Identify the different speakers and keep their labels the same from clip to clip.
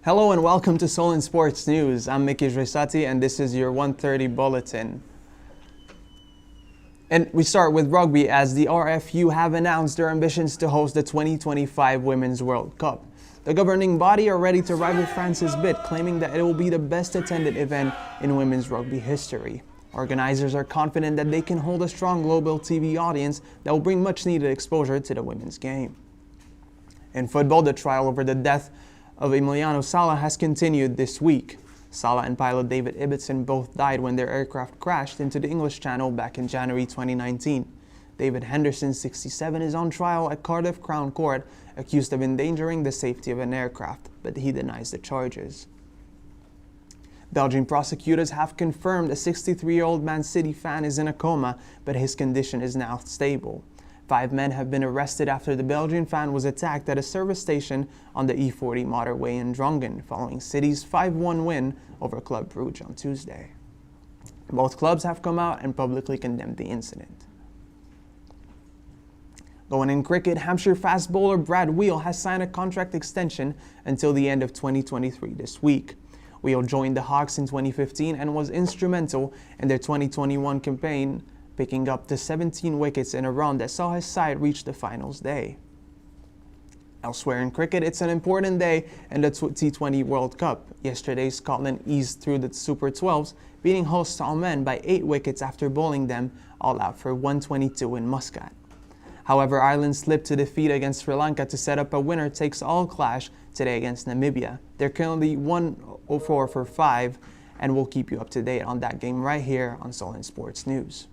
Speaker 1: Hello and welcome to Solent Sports News. I'm Mickey Resati and this is your 1:30 Bulletin. And we start with rugby as the RFU have announced their ambitions to host the 2025 Women's World Cup. The governing body are ready to rival France's bid, claiming that it will be the best attended event in women's rugby history. Organizers are confident that they can hold a strong global TV audience that will bring much needed exposure to the women's game. In football, the trial over the death of Emiliano Sala has continued this week. Sala and pilot David Ibbotson both died when their aircraft crashed into the English Channel back in January 2019. David Henderson, 67, is on trial at Cardiff Crown Court, accused of endangering the safety of an aircraft, but he denies the charges. Belgian prosecutors have confirmed a 63-year-old Man City fan is in a coma, but his condition is now stable. 5 men have been arrested after the Belgian fan was attacked at a service station on the E40 motorway in Drongen, following City's 5-1 win over Club Brugge on Tuesday. Both clubs have come out and publicly condemned the incident. Going in cricket, Hampshire fast bowler Brad Wheel has signed a contract extension until the end of 2023 this week. Wheel joined the Hawks in 2015 and was instrumental in their 2021 campaign, picking up the 17 wickets in a run that saw his side reach the finals day. Elsewhere in cricket, it's an important day in the T20 World Cup. Yesterday, Scotland eased through the Super 12s, beating hosts Solent by 8 wickets after bowling them all out for 122 in Muscat. However, Ireland slipped to defeat against Sri Lanka to set up a winner-takes-all clash today against Namibia. They're currently 1-4 for 5, and we'll keep you up to date on that game right here on Solent Sports News.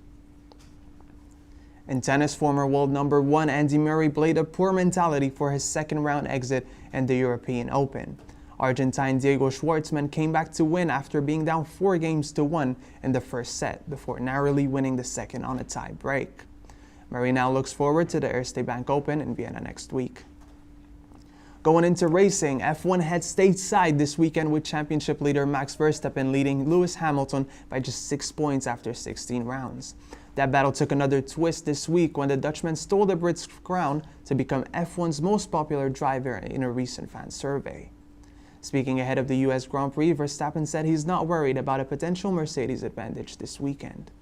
Speaker 1: In tennis, former world number 1 Andy Murray played a poor mentality for his second-round exit in the European Open. Argentine Diego Schwartzman came back to win after being down 4-1 in the first set, before narrowly winning the second on a tie break. Murray now looks forward to the Erste Bank Open in Vienna next week. Going into racing, F1 heads stateside this weekend with championship leader Max Verstappen leading Lewis Hamilton by just 6 points after 16 rounds. That battle took another twist this week when the Dutchman stole the Brits' crown to become F1's most popular driver in a recent fan survey. Speaking ahead of the US Grand Prix, Verstappen said he's not worried about a potential Mercedes advantage this weekend.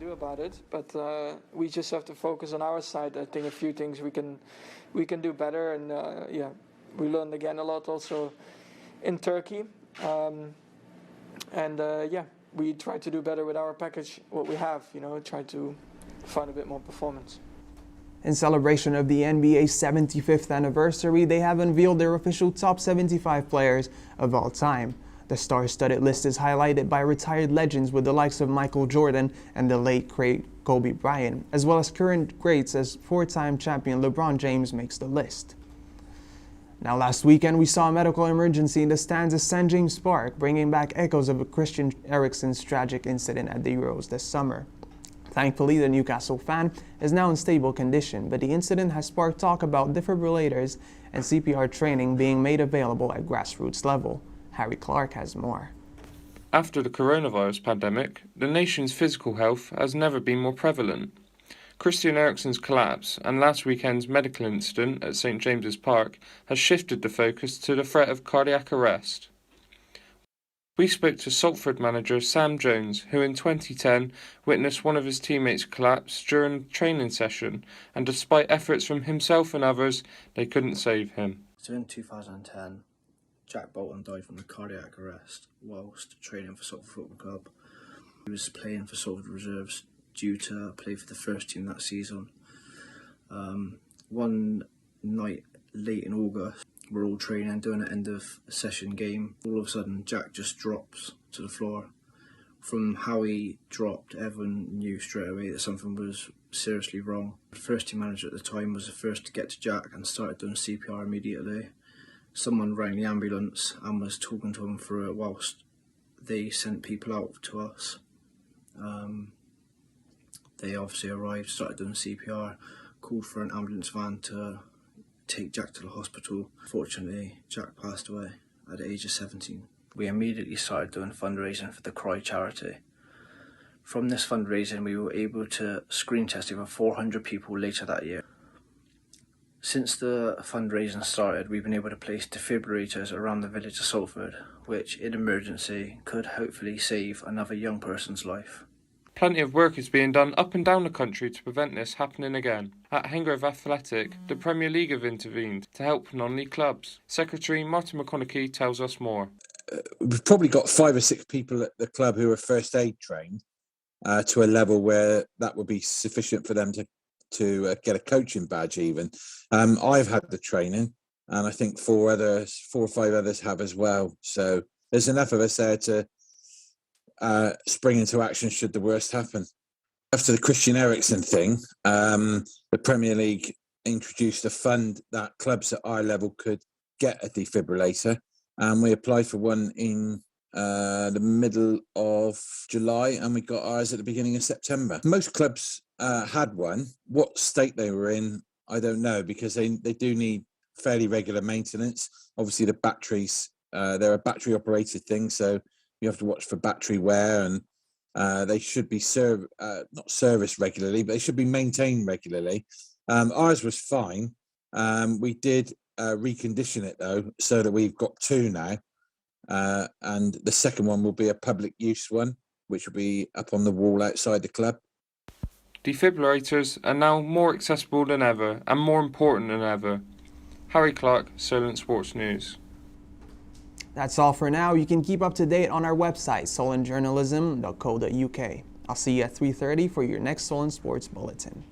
Speaker 2: Do about it, but we just have to focus on our side. I think a few things we can do better, and we learned again a lot also in Turkey, we try to do better with our package, what we have, try to find a bit more performance.
Speaker 1: In celebration of the NBA's 75th anniversary, they have unveiled their official top 75 players of all time. The star-studded list is highlighted by retired legends with the likes of Michael Jordan and the late great Kobe Bryant, as well as current greats as 4-time champion LeBron James makes the list. Now, last weekend we saw a medical emergency in the stands at St. James Park, bringing back echoes of Christian Eriksen's tragic incident at the Euros this summer. Thankfully, the Newcastle fan is now in stable condition, but the incident has sparked talk about defibrillators and CPR training being made available at grassroots level. Harry Clark has more.
Speaker 3: After the coronavirus pandemic, the nation's physical health has never been more prevalent. Christian Eriksen's collapse and last weekend's medical incident at St. James's Park has shifted the focus to the threat of cardiac arrest. We spoke to Salford manager Sam Jones, who in 2010 witnessed one of his teammates collapse during a training session, and despite efforts from himself and others, they couldn't save him.
Speaker 4: So in 2010, Jack Bolton died from a cardiac arrest whilst training for Salford Football Club. He was playing for Salford Reserves due to play for the first team that season. One night late in August, we're all training, doing an end of session game. All of a sudden, Jack just drops to the floor. From how he dropped, everyone knew straight away that something was seriously wrong. The first team manager at the time was the first to get to Jack and started doing CPR immediately. Someone rang the ambulance and was talking to him for it whilst they sent people out to us. They obviously arrived, started doing CPR, called for an ambulance van to take Jack to the hospital. Fortunately, Jack passed away at the age of 17. We immediately started doing fundraising for the Cry charity. From this fundraising, we were able to screen test over 400 people later that year. Since the fundraising started, we've been able to place defibrillators around the village of Salford, which in emergency could hopefully save another young person's life.
Speaker 3: Plenty of work is being done up and down the country to prevent this happening again. At Hengrove Athletic, the Premier League have intervened to help non-league clubs. Secretary Martin McConaughey tells us more.
Speaker 5: We've probably got 5 or 6 people at the club who are first aid trained to a level where that would be sufficient for them to get a coaching badge even. I've had the training, and I think 4 or 5 others have as well. So there's enough of us there to spring into action should the worst happen. After the Christian Eriksen thing, the Premier League introduced a fund that clubs at our level could get a defibrillator, and we applied for one in the middle of July, and we got ours at the beginning of September. Most clubs had one. What state they were in, I don't know, because they do need fairly regular maintenance. Obviously, the batteries, they're a battery operated thing, so you have to watch for battery wear, and they should be not serviced regularly, but they should be maintained regularly. Ours was fine. We did recondition it though, so that we've got 2 now, and the second one will be a public use one, which will be up on the wall outside the club.
Speaker 3: Defibrillators are now more accessible than ever and more important than ever. Harry Clark, Solent Sports News.
Speaker 1: That's all for now. You can keep up to date on our website, solentjournalism.co.uk. I'll see you at 3:30 for your next Solent Sports Bulletin.